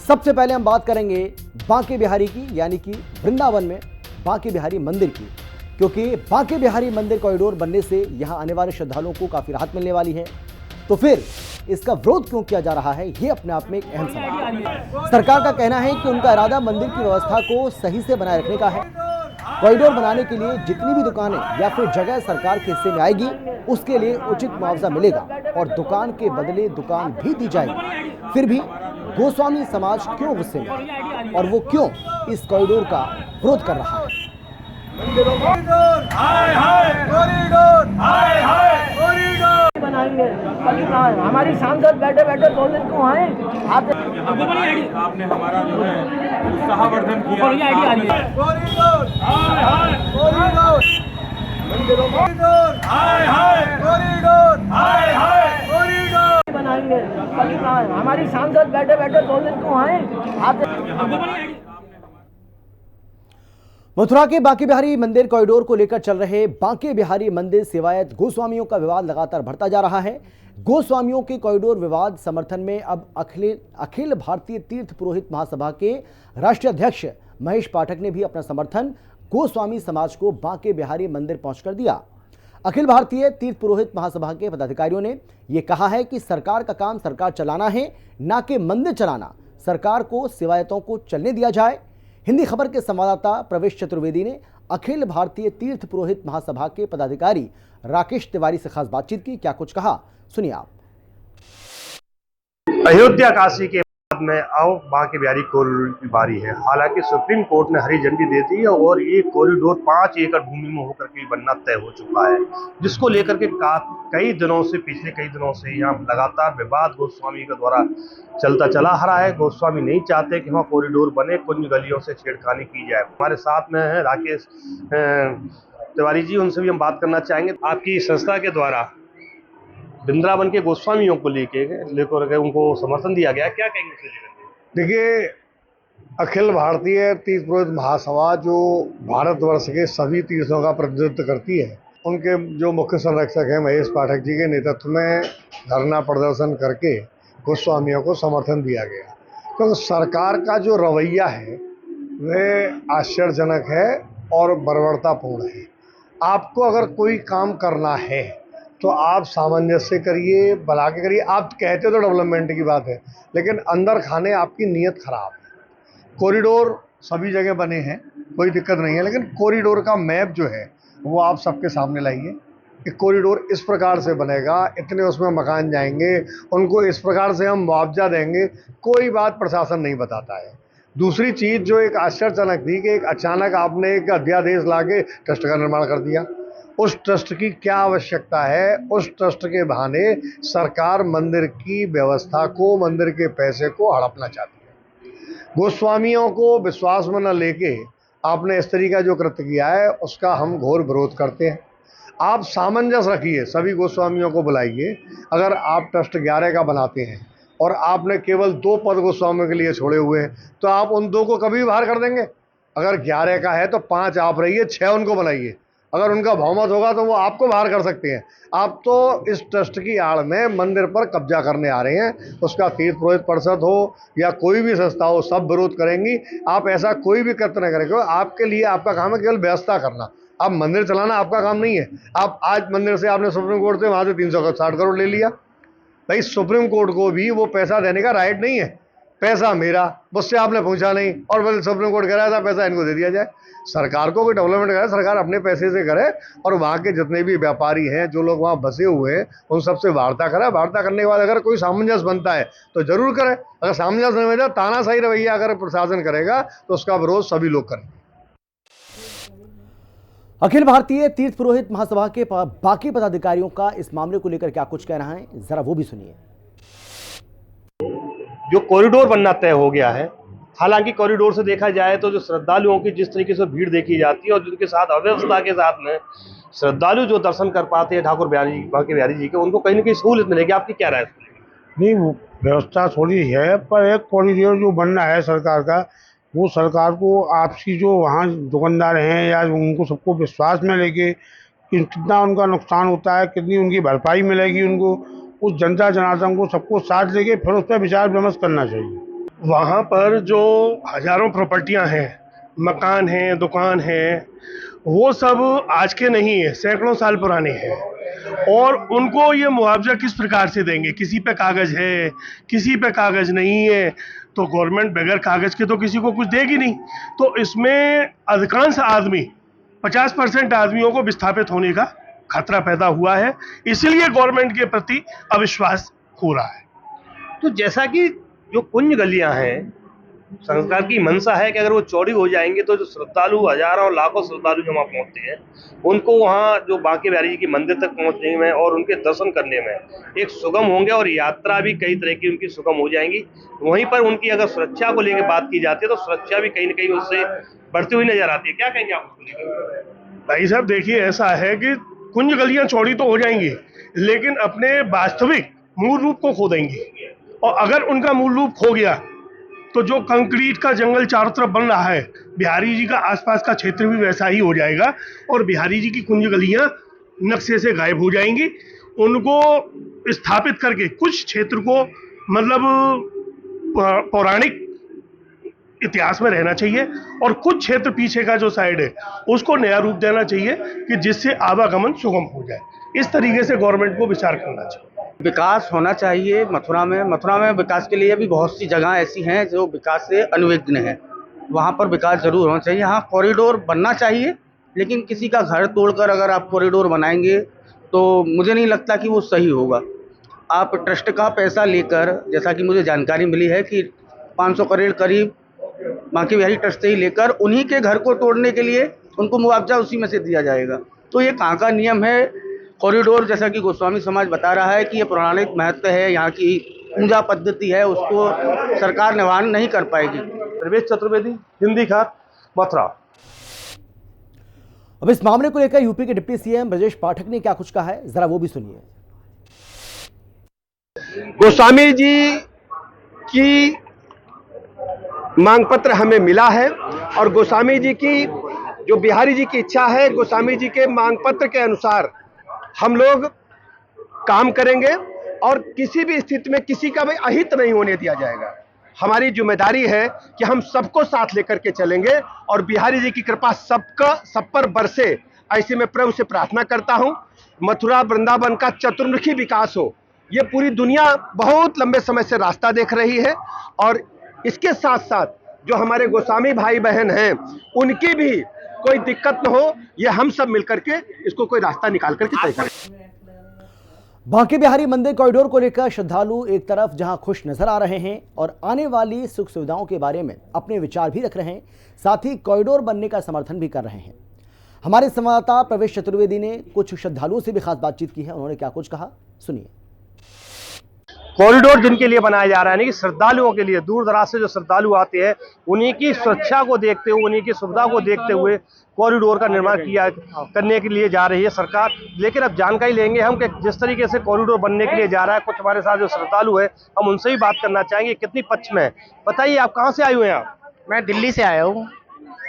सबसे पहले हम बात करेंगे बांके बिहारी की, यानी कि वृंदावन में बांके बिहारी मंदिर की, क्योंकि बांके बिहारी मंदिर कॉरिडोर बनने से यहां आने वाले श्रद्धालुओं को काफी राहत मिलने वाली है। तो फिर इसका विरोध क्यों किया जा रहा है, यह अपने आप में एक अहम सवाल है। सरकार का कहना है कि उनका इरादा मंदिर की व्यवस्था को सही से बनाए रखने का है। कॉरिडोर बनाने के लिए जितनी भी दुकानें या फिर जगह सरकार के हिस्से में आएगी, उसके लिए उचित मुआवजा मिलेगा और दुकान के बदले दुकान भी दी जाएगी। फिर भी गोस्वामी समाज क्यों गुस्से में और वो क्यों इस कॉरिडोर का विरोध कर रहा है? हमारी सांसद बैठे बैठे बोलने को आए। आपने हमारा जो है उत्साहवर्धन किया। हमारी सांसद बैठे बैठे बोलने को आए। मथुरा के बांके बिहारी मंदिर कॉरिडोर को लेकर चल रहे बांके बिहारी मंदिर सेवायत गोस्वामियों का विवाद लगातार बढ़ता जा रहा है। गोस्वामियों के कॉरिडोर विवाद समर्थन में अब अखिल भारतीय तीर्थ पुरोहित महासभा के राष्ट्रीय अध्यक्ष महेश पाठक ने भी अपना समर्थन गोस्वामी समाज को बांके बिहारी मंदिर पहुंचकर दिया। अखिल भारतीय तीर्थ पुरोहित महासभा के पदाधिकारियों ने यह कहा है कि सरकार का काम सरकार चलाना है, ना कि मंदिर चलाना। सरकार को सेवायतों को चलने दिया जाए। हिंदी खबर के संवाददाता प्रवेश चतुर्वेदी ने अखिल भारतीय तीर्थ पुरोहित महासभा के पदाधिकारी राकेश तिवारी से खास बातचीत की। क्या कुछ कहा, सुनिए आप। अयोध्या काशी के बाद में अब बांके बिहारी कॉरिडोर की बारी है। हालांकि सुप्रीम कोर्ट ने हरी झंडी दे दी है और ये कॉरिडोर 5 एकड़ भूमि में होकर के बनना तय हो चुका है, जिसको लेकर के पिछले कई दिनों से यहाँ लगातार विवाद गोस्वामी के द्वारा चलता चला आ रहा है। गोस्वामी नहीं चाहते कि वहाँ कॉरिडोर बने, कुछ गलियों से छेड़खानी की जाए। हमारे साथ में है राकेश तिवारी जी, उनसे भी हम बात करना चाहेंगे। आपकी संस्था के द्वारा वृंदावन के गोस्वामियों को लेकर उनको समर्थन दिया गया, क्या कहेंगे उसे लेकर? देखिए, अखिल भारतीय तीर्थ पुरोहित महासभा जो भारतवर्ष के सभी तीर्थों का प्रतिनिधित्व करती है, उनके जो मुख्य संरक्षक हैं महेश पाठक जी के नेतृत्व में धरना प्रदर्शन करके गोस्वामियों को समर्थन दिया गया। क्योंकि सरकार का जो रवैया है वह आश्चर्यजनक है और बर्बरतापूर्ण है। आपको अगर कोई काम करना है तो आप सामंजस्य करिए, भला के करिए। आप कहते तो डेवलपमेंट की बात है, लेकिन अंदर खाने आपकी नीयत खराब है। कॉरिडोर सभी जगह बने हैं, कोई दिक्कत नहीं है, लेकिन कॉरिडोर का मैप जो है वो आप सबके सामने लाइए कि कॉरिडोर इस प्रकार से बनेगा, इतने उसमें मकान जाएंगे, उनको इस प्रकार से हम मुआवजा देंगे। कोई बात प्रशासन नहीं बताता है। दूसरी चीज़ जो एक आश्चर्यजनक थी कि एक अचानक आपने एक अध्यादेश लाके ट्रस्ट का निर्माण कर दिया। उस ट्रस्ट की क्या आवश्यकता है? उस ट्रस्ट के बहाने सरकार मंदिर की व्यवस्था को, मंदिर के पैसे को हड़पना चाहती है। गोस्वामियों को विश्वास में न लेके आपने इस तरीका जो कृत्य किया है, उसका हम घोर विरोध करते हैं। आप सामंजस्य रखिए, सभी गोस्वामियों को बुलाइए। अगर आप ट्रस्ट 11 का बनाते हैं और आपने केवल 2 पद गोस्वामियों के लिए छोड़े हुए हैं, तो आप उन 2 को कभी बाहर कर देंगे? अगर 11 का है तो 5 आप रहिए, 6 उनको बनाइए। अगर उनका बहुमत होगा तो वो आपको बाहर कर सकते हैं। आप तो इस ट्रस्ट की आड़ में मंदिर पर कब्जा करने आ रहे हैं। उसका तीर्थ पुरोहित परिषद हो या कोई भी संस्था हो, सब विरोध करेंगी। आप ऐसा कोई भी कृत्य न करेंगे। आपके लिए आपका काम है केवल व्यवस्था करना। आप मंदिर चलाना आपका काम नहीं है। आप आज मंदिर से आपने सुप्रीम कोर्ट से वहाँ से 360 करोड़ ले लिया। भाई, सुप्रीम कोर्ट को भी वो पैसा देने का राइट नहीं है। पैसा मेरा, मुझसे आपने पूछा नहीं, और फिर सुप्रीम कोर्ट कह रहा था पैसा इनको दे दिया जाए। सरकार को कोई डेवलपमेंट करे, सरकार अपने पैसे से करे, और वहाँ के जितने भी व्यापारी हैं, जो लोग वहाँ बसे हुए हैं, उन सबसे वार्ता करे। वार्ता करने के बाद अगर कोई सामंजस्य बनता है तो जरूर करे। अगर सामंजस्य नहीं बनता, तानाशाही रवैया अगर प्रशासन करेगा तो उसका विरोध सभी लोग करेंगे। अखिल भारतीय तीर्थ पुरोहित महासभा के बाकी पदाधिकारियों का इस मामले को लेकर क्या कुछ कहना है, जरा वो भी सुनिए। जो कॉरिडोर बनना तय हो गया है, हालांकि कॉरिडोर से देखा जाए तो जो श्रद्धालुओं की जिस तरीके से भीड़ देखी जाती है और जिनके साथ अव्यवस्था के साथ में श्रद्धालु जो दर्शन कर पाते हैं ठाकुर बांके बिहारी जी के, उनको कहीं ना कहीं सहूलियत मिलेगी। आपकी क्या राय है? नहीं, व्यवस्था थोड़ी है, पर एक कॉरिडोर जो बनना है सरकार का, वो सरकार को आपसी जो वहाँ दुकानदार हैं या उनको सबको विश्वास में लेके कि कितना उनका नुकसान होता है, कितनी उनकी भरपाई मिलेगी उनको, उस जनता जनार्दन को सबको साथ लेके फिर उस पर विचार विमर्श करना चाहिए। वहाँ पर जो हजारों प्रॉपर्टियाँ हैं, मकान हैं, दुकान हैं, वो सब आज के नहीं है, सैकड़ों साल पुराने हैं। और उनको ये मुआवजा किस प्रकार से देंगे? किसी पे कागज है, किसी पे कागज नहीं है, तो गवर्नमेंट बगैर कागज के तो किसी को कुछ देगी नहीं। तो इसमें अधिकांश आदमी 50% आदमियों को विस्थापित होने का खतरा पैदा हुआ है, इसलिए गवर्नमेंट के प्रति अविश्वास हो रहा है। तो जैसा कि जो कुंज गलियां हैं, सरकार की मंशा है कि अगर वो चौड़ी हो जाएंगे तो जो श्रद्धालु हजारों लाखों श्रद्धालु जो वहाँ पहुँचते हैं, उनको वहाँ जो बांके बिहारी जी के मंदिर तक पहुँचने में और उनके दर्शन करने में एक सुगम होंगे और यात्रा भी कई तरह की उनकी सुगम हो जाएंगी। वहीं पर उनकी अगर सुरक्षा को लेकर बात की जाती है तो सुरक्षा भी कहीं ना कहीं उससे बढ़ती हुई नजर आती है। क्या कहेंगे आप उसको लेकर? भाई साहब देखिए, ऐसा है कि कुंज गलियां चौड़ी तो हो जाएंगी, लेकिन अपने वास्तविक मूल रूप को खो देंगी। और अगर उनका मूल रूप खो गया तो जो कंक्रीट का जंगल चारों तरफ बन रहा है, बिहारी जी का आसपास का क्षेत्र भी वैसा ही हो जाएगा और बिहारी जी की कुंज गलियां नक्शे से गायब हो जाएंगी। उनको स्थापित करके कुछ क्षेत्र को मतलब पौराणिक इतिहास में रहना चाहिए और कुछ क्षेत्र पीछे का जो साइड है उसको नया रूप देना चाहिए कि जिससे आवागमन सुगम हो जाए। इस तरीके से गवर्नमेंट को विचार करना चाहिए। विकास होना चाहिए मथुरा में विकास के लिए भी बहुत सी जगह ऐसी हैं जो विकास से अनुविघ्न है, वहाँ पर विकास जरूर होना चाहिए। हाँ, कॉरिडोर बनना चाहिए, लेकिन किसी का घर तोड़कर अगर आप कॉरिडोर बनाएंगे तो मुझे नहीं लगता कि वो सही होगा। आप ट्रस्ट का पैसा लेकर, जैसा कि मुझे जानकारी मिली है कि 500 करोड़ करीब बांके बिहारी ट्रस्ट से ही लेकर उन्हीं के घर को तोड़ने के लिए उनको मुआवजा उसी में से दिया जाएगा। तो ये कहाँ का नियम है? कॉरिडोर, जैसा कि गोस्वामी समाज बता रहा है कि ये पौराणिक महत्व है, यहाँ की पूजा पद्धति है, उसको सरकार निवारण नहीं कर पाएगी। प्रवेश चतुर्वेदी, हिंदी खात, मथुरा। अब इस मामले को लेकर यूपी के डिप्टी सीएम ब्रजेश पाठक ने क्या कुछ कहा है, जरा वो भी सुनिए। गोस्वामी जी की मांग पत्र हमें मिला है और गोस्वामी जी की जो बिहारी जी की इच्छा है, गोस्वामी जी के मांग पत्र के अनुसार हम लोग काम करेंगे और किसी भी स्थिति में किसी का भी अहित नहीं होने दिया जाएगा। हमारी जिम्मेदारी है कि हम सबको साथ लेकर के चलेंगे और बिहारी जी की कृपा सब पर बरसे, ऐसे में प्रभु से प्रार्थना करता हूं। मथुरा वृंदावन का चतुर्मुखी विकास हो, ये पूरी दुनिया बहुत लंबे समय से रास्ता देख रही है और इसके साथ साथ जो हमारे गोस्वामी भाई बहन हैं उनकी भी कोई दिक्कत न हो, ये हम सब मिलकर के इसको कोई रास्ता निकाल करके तय करें। बांके बिहारी मंदिर कॉरिडोर को लेकर श्रद्धालु एक तरफ जहां खुश नजर आ रहे हैं और आने वाली सुख सुविधाओं के बारे में अपने विचार भी रख रहे हैं, साथ ही कॉरिडोर बनने का समर्थन भी कर रहे हैं। हमारे संवाददाता प्रवेश चतुर्वेदी ने कुछ श्रद्धालुओं से भी खास बातचीत की है, उन्होंने क्या कुछ कहा, सुनिए। कॉरिडोर जिनके लिए बनाया जा रहा है, यानी कि श्रद्धालुओं के लिए, दूर दराज से जो श्रद्धालु आते हैं उन्हीं की सुरक्षा को देखते हुए, उन्हीं की सुविधा को देखते हुए कॉरिडोर का निर्माण करने के लिए जा रही है सरकार। लेकिन अब जानकारी लेंगे हम कि जिस तरीके से कॉरिडोर बनने के लिए जा रहा है, कुछ हमारे साथ जो श्रद्धालु है हम उनसे भी बात करना चाहेंगे। कितनी पक्ष में है, बताइए आप कहाँ से आए हुए हैं? आप? मैं दिल्ली से आया हूँ।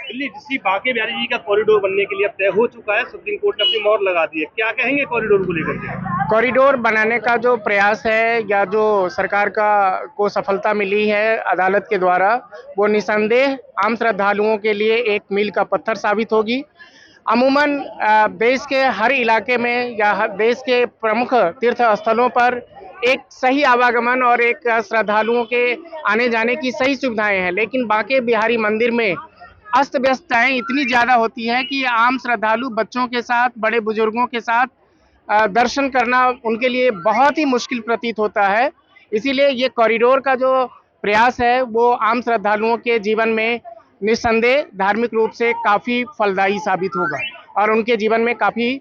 दिल्ली, जिसकी बांके बिहारी जी का कॉरिडोर बनने के लिए अब तय हो चुका है, सुप्रीम कोर्ट ने अपनी मोहर लगा दी है, क्या कहेंगे कॉरिडोर को लेकर के? कॉरिडोर बनाने का जो प्रयास है या जो सरकार को सफलता मिली है अदालत के द्वारा, वो निसंदेह आम श्रद्धालुओं के लिए एक मील का पत्थर साबित होगी। अमूमन देश के हर इलाके में या देश के प्रमुख तीर्थ स्थलों पर एक सही आवागमन और एक श्रद्धालुओं के आने जाने की सही सुविधाएं हैं, लेकिन बांके बिहारी मंदिर में अस्त व्यस्तताएं इतनी ज़्यादा होती है कि आम श्रद्धालु बच्चों के साथ, बड़े बुजुर्गों के साथ दर्शन करना उनके लिए बहुत ही मुश्किल प्रतीत होता है। इसीलिए ये कॉरिडोर का जो प्रयास है वो आम श्रद्धालुओं के जीवन में निस्संदेह धार्मिक रूप से काफ़ी फलदायी साबित होगा और उनके जीवन में काफ़ी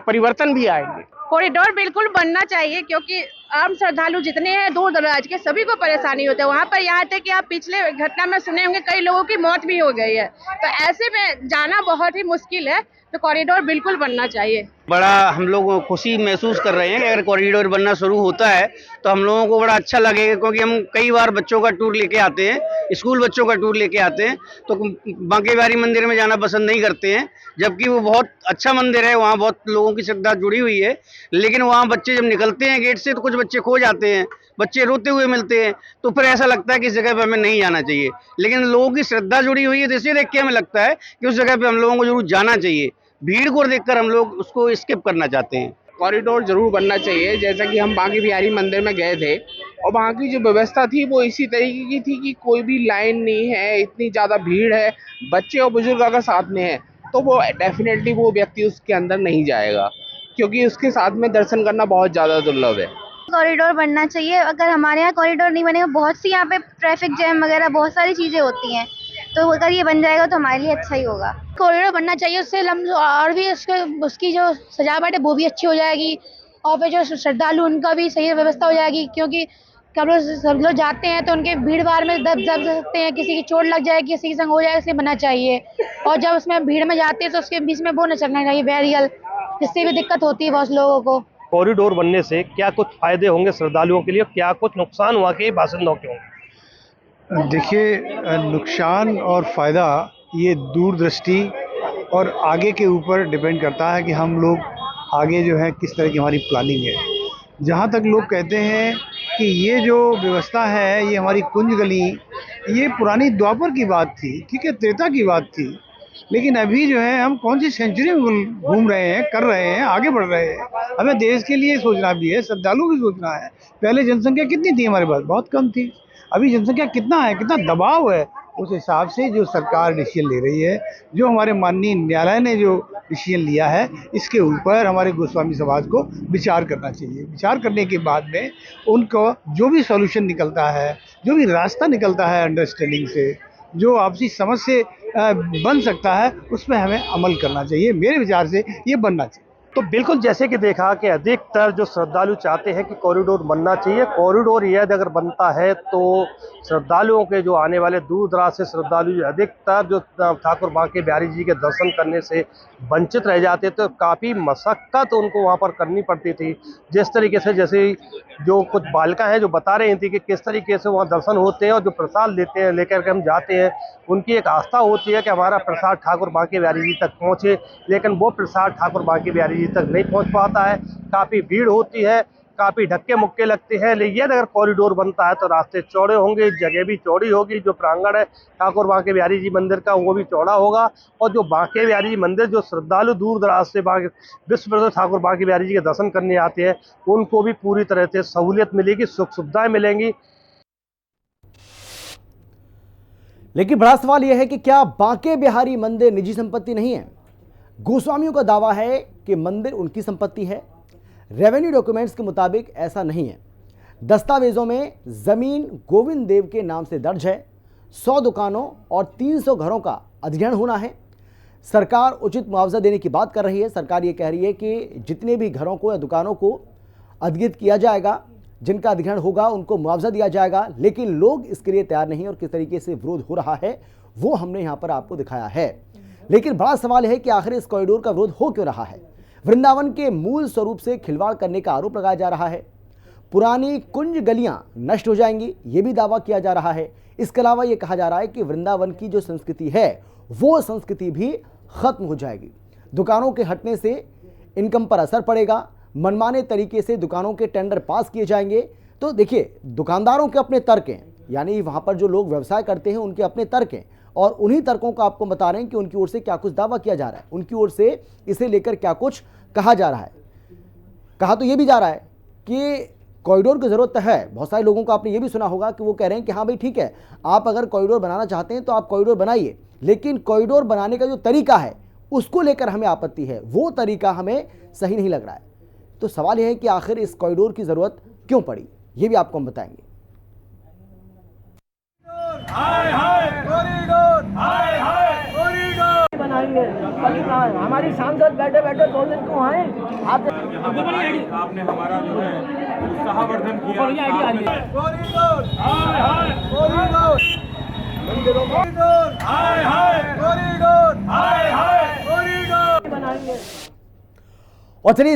परिवर्तन भी आएंगे। कॉरिडोर बिल्कुल बनना चाहिए, क्योंकि आम श्रद्धालु जितने हैं दूर दराज के सभी को परेशानी होती है। वहाँ पर यहाँ तक कि आप पिछले घटना में सुने होंगे कई लोगों की मौत भी हो गई है, तो ऐसे में जाना बहुत ही मुश्किल है। तो कॉरिडोर बिल्कुल बनना चाहिए। बड़ा हम लोग खुशी महसूस कर रहे हैं कि अगर कॉरिडोर बनना शुरू होता है तो हम लोगों को बड़ा अच्छा लगेगा, क्योंकि हम कई बार बच्चों का टूर लेके आते हैं, स्कूल बच्चों का टूर लेके आते हैं, तो बांके बिहारी मंदिर में जाना पसंद नहीं करते हैं, जबकि वो बहुत अच्छा मंदिर है, वहाँ बहुत लोगों की श्रद्धा जुड़ी हुई है। लेकिन वहाँ बच्चे जब निकलते हैं गेट से तो कुछ बच्चे खो जाते हैं, बच्चे रोते हुए मिलते हैं, तो फिर ऐसा लगता है कि इस जगह पे हमें नहीं जाना चाहिए। लेकिन लोगों की श्रद्धा जुड़ी हुई है, तो इसे देख के हमें लगता है कि उस जगह पे हम लोगों को जरूर जाना चाहिए। भीड़ को देखकर हम लोग उसको स्किप करना चाहते हैं। कॉरिडोर जरूर बनना चाहिए। जैसा कि हम बांके बिहारी मंदिर में गए थे और वहाँ की जो व्यवस्था थी वो इसी तरीके की थी कि कोई भी लाइन नहीं है, इतनी ज़्यादा भीड़ है, बच्चे और बुजुर्ग अगर साथ में है तो वो डेफिनेटली वो व्यक्ति उसके अंदर नहीं जाएगा, क्योंकि उसके साथ में दर्शन करना बहुत ज़्यादा दुर्लभ है। कॉरिडोर बनना चाहिए। अगर हमारे यहाँ कॉरिडोर नहीं बनेगा, बहुत सी यहाँ पे ट्रैफिक जैम वगैरह बहुत सारी चीज़ें होती हैं, तो अगर ये बन जाएगा तो हमारे लिए अच्छा ही होगा। कॉरिडोर बनना चाहिए, उससे और भी उसकी जो सजावट है वो भी अच्छी हो जाएगी, और फिर जो श्रद्धालु उनका भी सही व्यवस्था हो जाएगी, क्योंकि सब लोग जाते हैं तो उनके भीड़ भाड़ में दब सकते हैं, किसी की चोट लग जाए, किसी के संग हो जाए, इसलिए बनना चाहिए। और जब उसमें भीड़ में जाते हैं तो उसके बीच में वो न चलना चाहिए बैरियल, जिससे भी दिक्कत होती है बहुत लोगों को। कॉरिडोर बनने से क्या कुछ फायदे होंगे श्रद्धालुओं के लिए, क्या कुछ नुकसान वहाँ के बासिंदों के होंगे? देखिए, नुकसान और फ़ायदा ये दूरदृष्टि और आगे के ऊपर डिपेंड करता है कि हम लोग आगे जो है किस तरह की हमारी प्लानिंग है। जहाँ तक लोग कहते हैं कि ये जो व्यवस्था है, ये हमारी कुंज गली, ये पुरानी द्वापर की बात थी, ठीक है, त्रेता की बात थी, लेकिन अभी जो है हम कौन सी सेंचुरी में घूम रहे हैं, कर रहे हैं, आगे बढ़ रहे हैं। हमें देश के लिए सोचना भी है, श्रद्धालु भी सोचना है। पहले जनसंख्या कितनी थी हमारे पास? बहुत कम थी। अभी जनसंख्या कितना है, कितना दबाव है, उस हिसाब से जो सरकार डिसीजन ले रही है, जो हमारे माननीय न्यायालय ने जो डिसीजन लिया है, इसके ऊपर हमारे गोस्वामी समाज को विचार करना चाहिए। विचार करने के बाद में उनको जो भी सॉल्यूशन निकलता है, जो भी रास्ता निकलता है अंडरस्टैंडिंग से, जो आपसी समझ से बन सकता है, उस पर हमें अमल करना चाहिए। मेरे विचार से ये बनना चाहिए। तो बिल्कुल जैसे कि देखा कि अधिकतर जो श्रद्धालु चाहते हैं कि कॉरिडोर बनना चाहिए। कॉरिडोर यदि अगर बनता है तो श्रद्धालुओं के जो आने वाले दूर दराज से श्रद्धालु अधिकतर जो ठाकुर बांके बिहारी जी के दर्शन करने से वंचित रह जाते, तो काफ़ी मशक्क़त उनको वहाँ पर करनी पड़ती थी। जिस तरीके से जैसे जो कुछ बालिका हैं जो बता रही थी कि किस तरीके से वहाँ दर्शन होते हैं और जो प्रसाद लेते हैं, लेकर के हम जाते हैं, उनकी एक आस्था होती है कि हमारा प्रसाद ठाकुर बांके बिहारी जी तक पहुँचे, लेकिन वो प्रसाद ठाकुर बांके बिहारी जी तक नहीं पहुँच पाता है। काफ़ी भीड़ होती है, काफ़ी धक्के मुक्के लगते हैं। लेकिन अगर कॉरिडोर बनता है तो रास्ते चौड़े होंगे, जगह भी चौड़ी होगी, जो प्रांगण है ठाकुर बांके बिहारी जी मंदिर का वो भी चौड़ा होगा, और जो बांके बिहारी जी मंदिर जो श्रद्धालु दूर दराज से विश्व प्रसिद्ध ठाकुर बांके बिहारी जी के दर्शन करने आते हैं, उनको भी पूरी तरह से सहूलियत मिलेगी, सुख सुविधाएं मिलेंगी। लेकिन बड़ा सवाल यह है कि क्या बांके बिहारी मंदिर निजी संपत्ति नहीं है? गोस्वामियों का दावा है कि मंदिर उनकी संपत्ति है। रेवेन्यू डॉक्यूमेंट्स के मुताबिक ऐसा नहीं है। दस्तावेजों में जमीन गोविंद देव के नाम से दर्ज है। 100 दुकानों और 300 घरों का अधिग्रहण होना है। सरकार उचित मुआवजा देने की बात कर रही है। सरकार ये कह रही है कि जितने भी घरों को या दुकानों को अधिग्रहित किया जाएगा, जिनका अधिग्रहण होगा, उनको मुआवजा दिया जाएगा। लेकिन लोग इसके लिए तैयार नहीं, और किस तरीके से विरोध हो रहा है वो हमने यहाँ पर आपको दिखाया है। लेकिन बड़ा सवाल है कि आखिर इस कॉरिडोर का विरोध हो क्यों रहा है? वृंदावन के मूल स्वरूप से खिलवाड़ करने का आरोप लगाया जा रहा है। पुरानी कुंज गलियां नष्ट हो जाएंगी, ये भी दावा किया जा रहा है। इसके अलावा ये कहा जा रहा है कि वृंदावन की जो संस्कृति है वो संस्कृति भी खत्म हो जाएगी। दुकानों के हटने से इनकम पर असर पड़ेगा। मनमाने तरीके से दुकानों के टेंडर पास किए जाएंगे। तो देखिए, दुकानदारों के अपने तर्क हैं, यानी वहां पर जो लोग व्यवसाय करते हैं उनके अपने तर्क हैं, और उन्हीं तर्कों को आपको बता रहे हैं कि उनकी ओर से क्या कुछ दावा किया जा रहा है, उनकी ओर से इसे लेकर क्या कुछ कहा जा रहा है। कहा तो ये भी जा रहा है कि कॉरिडोर की ज़रूरत है। बहुत सारे लोगों को आपने ये भी सुना होगा कि वो कह रहे हैं कि हाँ भाई ठीक है, आप अगर कॉरिडोर बनाना चाहते हैं तो आप कॉरिडोर बनाइए, लेकिन कॉरिडोर बनाने का जो तरीका है उसको लेकर हमें आपत्ति है, वो तरीका हमें सही नहीं लग रहा है। तो सवाल यह है कि आखिर इस कॉरिडोर की ज़रूरत क्यों पड़ी, ये भी आपको हम बताएंगे। हाय हाय कॉरिडोर, हाय हाय कॉरिडोर बनाएंगे। हमारी सांसद बैठे बैठे बोल रहे क्यों आए आप? आपने हमारा जो है उत्साहवर्धन किया। कॉरिडोर, हाय हाय कॉरिडोर, कॉरिडोर, हाय हाय कॉरिडोर, हाय हाय कॉरिडोर बनाएंगे। और चलिए